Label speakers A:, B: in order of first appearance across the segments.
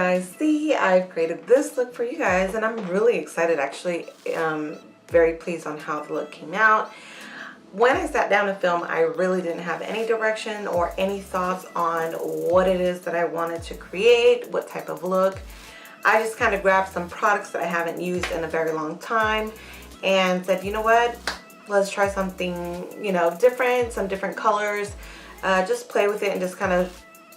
A: guys see, I've created this look for you guys, and I'm really excited actually. Very pleased on how the look came out. When I sat down to film, I really didn't have any direction or any thoughts on what it is that I wanted to create, what type of look. I just kind of grabbed some products that I haven't used in a very long time and said, you know what, let's try something, different, some different colors. Just play with it and just kind of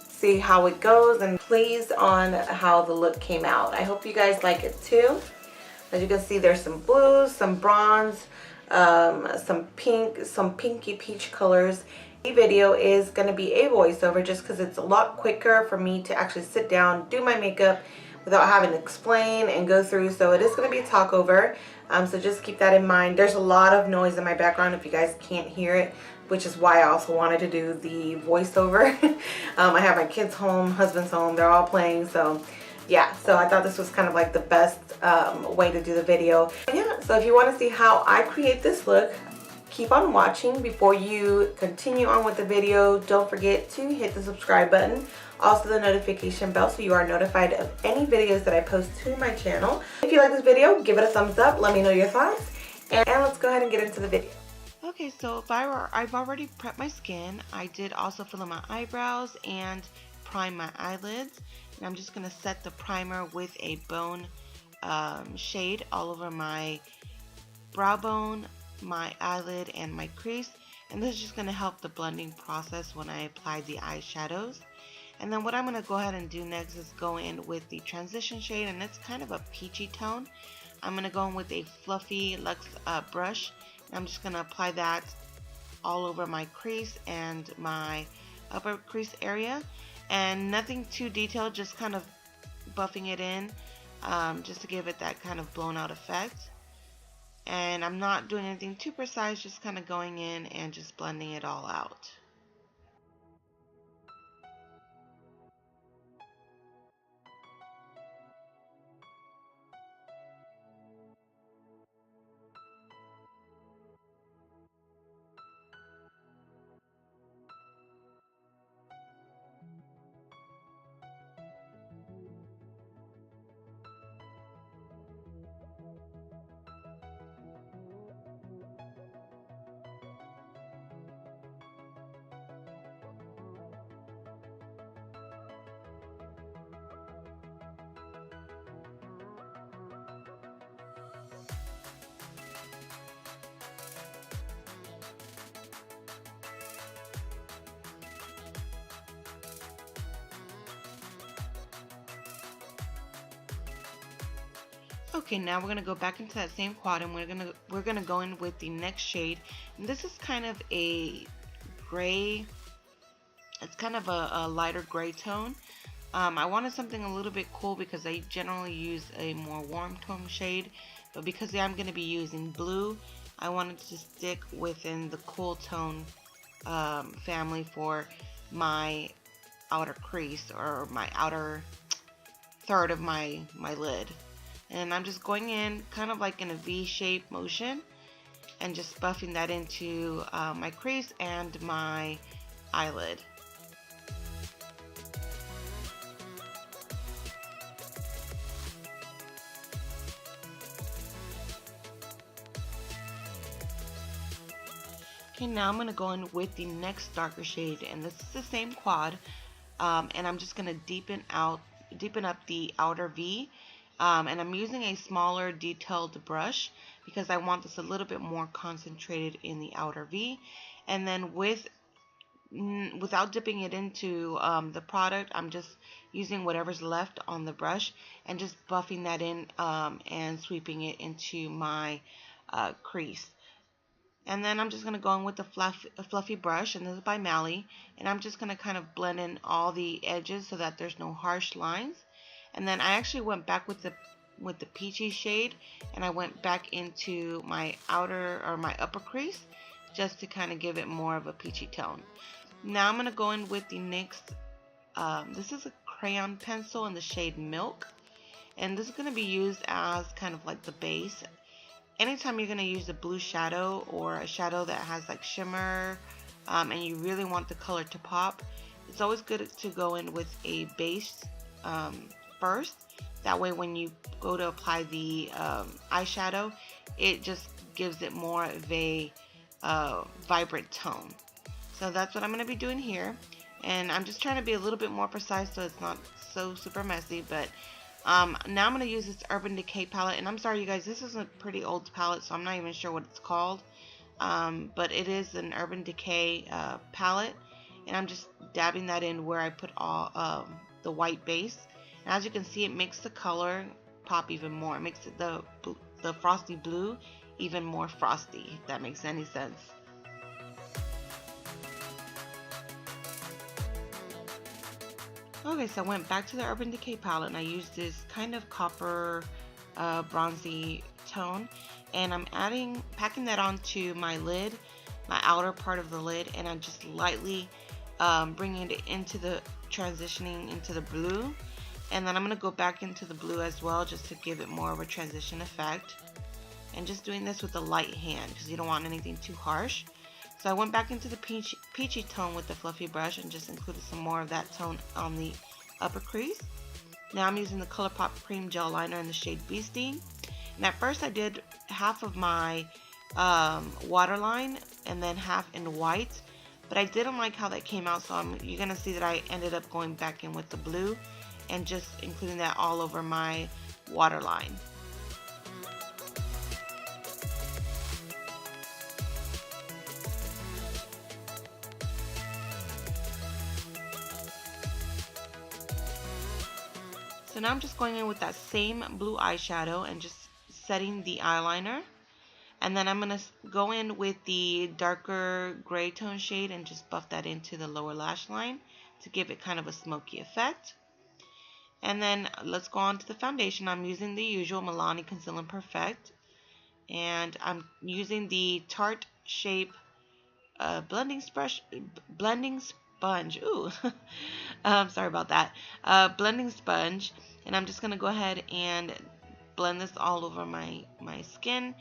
A: see how it goes, and pleased on how the look came out. I hope you guys like it too. As you can see, there's some blues, some bronze, some pink, some pinky peach colors. The video is going to be a voiceover just because it's a lot quicker for me to actually sit down, do my makeup without having to explain and go through. So it is going to be a talk over. So just keep that in mind. There's a lot of noise in my background if you guys can't hear it, which is why I also wanted to do the voiceover. I have my kids home, husband's home, they're all playing, so yeah, so I thought this was kind of like the best way to do the video. Yeah, so if you want to see how I create this look, keep on watching. Before you continue on with the video, don't forget to hit the subscribe button, also the notification bell, so you are notified of any videos that I post to my channel. If you like this video, give it a thumbs up, let me know your thoughts, and let's go ahead and get into the video.
B: Okay, so I've already prepped my skin. I did also fill in my eyebrows and prime my eyelids. And I'm just going to set the primer with a bone shade all over my brow bone, my eyelid, and my crease. And this is just going to help the blending process when I apply the eyeshadows. And then what I'm going to go ahead and do next is go in with the transition shade, and it's kind of a peachy tone. I'm going to go in with a fluffy Luxe brush. I'm just going to apply that all over my crease and my upper crease area, and nothing too detailed, just kind of buffing it in just to give it that kind of blown out effect. And I'm not doing anything too precise, just kind of going in and just blending it all out. Okay, now we're going to go back into that same quad, and we're gonna go in with the next shade. And this is kind of a gray, it's kind of a lighter gray tone. I wanted something a little bit cool because I generally use a more warm tone shade, but because I'm going to be using blue, I wanted to stick within the cool tone family for my outer crease, or my outer third of my lid. And I'm just going in kind of like in a V-shaped motion and just buffing that into my crease and my eyelid. Okay, now I'm going to go in with the next darker shade, and this is the same quad, and I'm just going to deepen up the outer V. And I'm using a smaller detailed brush because I want this a little bit more concentrated in the outer V. And then without dipping it into the product, I'm just using whatever's left on the brush and just buffing that in and sweeping it into my crease. And then I'm just going to go in with a fluffy brush, and this is by Mally, and I'm just going to kind of blend in all the edges so that there's no harsh lines. And then I actually went back with the peachy shade, and I went back into my outer or my upper crease just to kind of give it more of a peachy tone. Now I'm going to go in with the NYX, this is a crayon pencil in the shade Milk, and this is going to be used as kind of like the base. Anytime you're going to use a blue shadow or a shadow that has like shimmer and you really want the color to pop, it's always good to go in with a base first. That way when you go to apply the eyeshadow, it just gives it more of a vibrant tone. So that's what I'm going to be doing here. And I'm just trying to be a little bit more precise so it's not so super messy. But now I'm going to use this Urban Decay palette. And I'm sorry, you guys, this is a pretty old palette, so I'm not even sure what it's called. But it is an Urban Decay palette. And I'm just dabbing that in where I put all the white base. And as you can see, it makes the color pop even more. It makes it the frosty blue even more frosty, if that makes any sense. Okay, so I went back to the Urban Decay palette and I used this kind of copper bronzy tone, and I'm packing that onto my lid, my outer part of the lid, and I'm just lightly bringing it transitioning into the blue, and then I'm going to go back into the blue as well just to give it more of a transition effect, and just doing this with a light hand because you don't want anything too harsh. So I went back into the peachy tone with the fluffy brush and just included some more of that tone on the upper crease. Now I'm using the Colourpop Cream Gel Liner in the shade Beastie. And at first I did half of my waterline and then half in white. But I didn't like how that came out, so you're going to see that I ended up going back in with the blue and just including that all over my waterline. So now I'm just going in with that same blue eyeshadow and just setting the eyeliner. And then I'm going to go in with the darker gray tone shade and just buff that into the lower lash line to give it kind of a smoky effect. And then let's go on to the foundation. I'm using the usual Milani Conceal and Perfect. And I'm using the Tarte Shape blending sponge. Ooh, sorry about that. Blending sponge, and I'm just gonna go ahead and blend this all over my skin.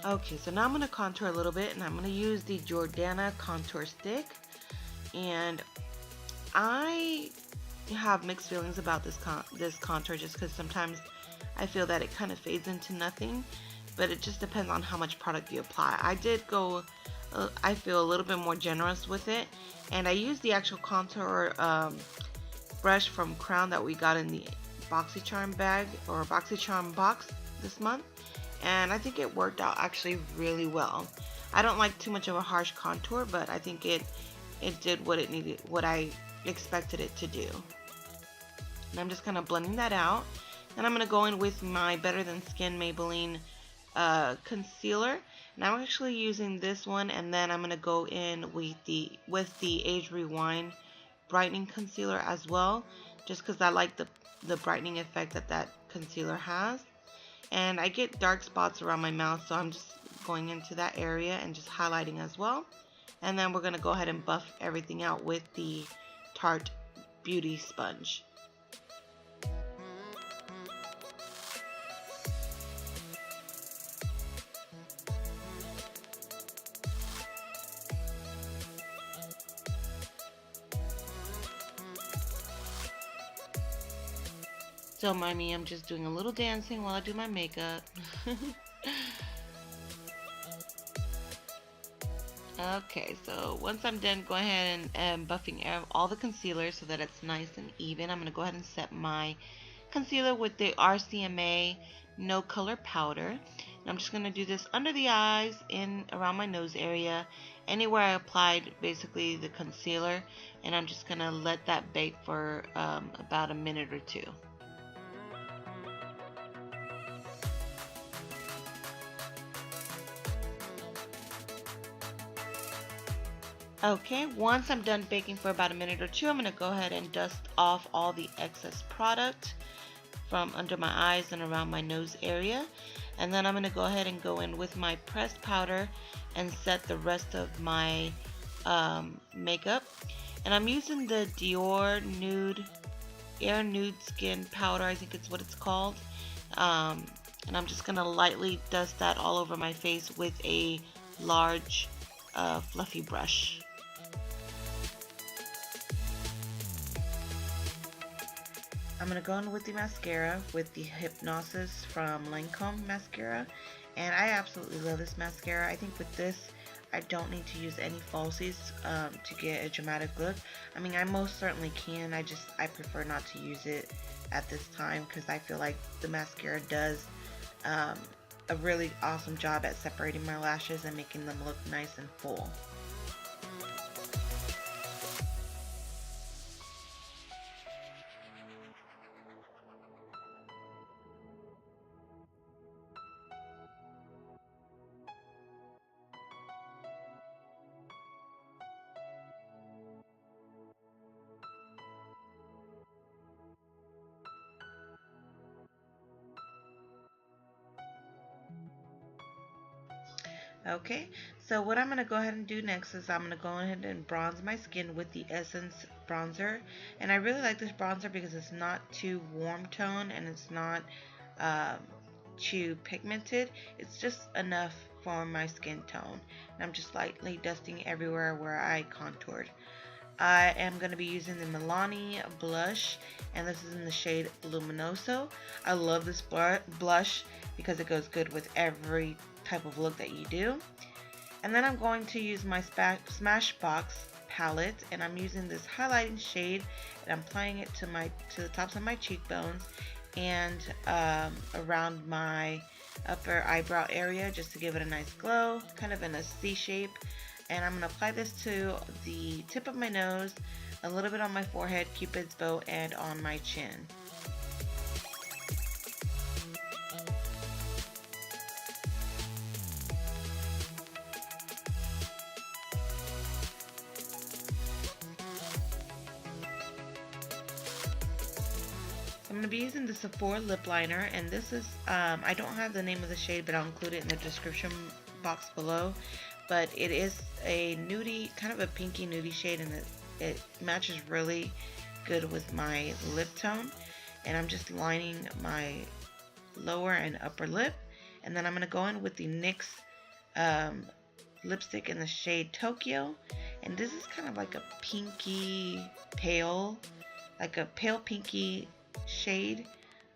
B: Okay, so now I'm going to contour a little bit, and I'm going to use the Jordana contour stick. And I have mixed feelings about this contour just because sometimes I feel that it kind of fades into nothing, but it just depends on how much product you apply. I did go, I feel a little bit more generous with it, and I used the actual contour brush from Creme that we got in the BoxyCharm bag or BoxyCharm box this month. And I think it worked out actually really well. I don't like too much of a harsh contour, but I think it did what it needed, what I expected it to do. And I'm just kind of blending that out. And I'm going to go in with my Better Than Skin Maybelline concealer. And I'm actually using this one, and then I'm going to go in with the Age Rewind brightening concealer as well, just because I like the brightening effect that concealer has. And I get dark spots around my mouth, so I'm just going into that area and just highlighting as well. And then we're going to go ahead and buff everything out with the Tarte Beauty Sponge. Don't mind me, I'm just doing a little dancing while I do my makeup. Okay, so once I'm done, go ahead and buffing all the concealer so that it's nice and even. I'm going to go ahead and set my concealer with the RCMA No Color Powder. And I'm just going to do this under the eyes, in around my nose area, anywhere I applied basically the concealer. And I'm just going to let that bake for about a minute or two. Okay, once I'm done baking for about a minute or two, I'm going to go ahead and dust off all the excess product from under my eyes and around my nose area. And then I'm going to go ahead and go in with my pressed powder and set the rest of my makeup. And I'm using the Dior Nude Air Nude Skin Powder, I think it's what it's called. And I'm just going to lightly dust that all over my face with a large fluffy brush. I'm going to go in with the mascara with the Hypnose from Lancome mascara, and I absolutely love this mascara. I think with this I don't need to use any falsies to get a dramatic look. I mean, I most certainly can, I prefer not to use it at this time because I feel like the mascara does a really awesome job at separating my lashes and making them look nice and full. Okay, so what I'm going to go ahead and do next is I'm going to go ahead and bronze my skin with the Essence bronzer. And I really like this bronzer because it's not too warm tone and it's not too pigmented. It's just enough for my skin tone. And I'm just lightly dusting everywhere where I contoured. I am going to be using the Milani blush, and this is in the shade Luminoso. I love this blush because it goes good with every type of look that you do. And then I'm going to use my Smashbox palette, and I'm using this highlighting shade, and I'm applying it to the tops of my cheekbones and around my upper eyebrow area just to give it a nice glow, kind of in a C shape. And I'm going to apply this to the tip of my nose, a little bit on my forehead, Cupid's bow, and on my chin. I'm going to be using the Sephora lip liner, and this is, I don't have the name of the shade, but I'll include it in the description box below. But it is a nudie, kind of a pinky nudie shade, and it matches really good with my lip tone. And I'm just lining my lower and upper lip. And then I'm going to go in with the NYX lipstick in the shade Tokyo. And this is kind of like a pinky pale, like a pale pinky shade,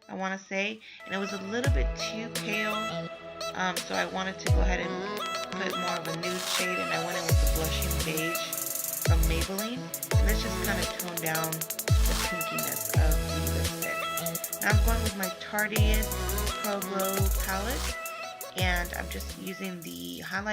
B: I want to say. And it was a little bit too pale, so I wanted to go ahead and put more of a nude shade, and I went in with the Blushing Beige from Maybelline, and this just kind of toned down the pinkiness of the lipstick. Now I'm going with my Tarte Pro Glow palette, and I'm just using the highlighting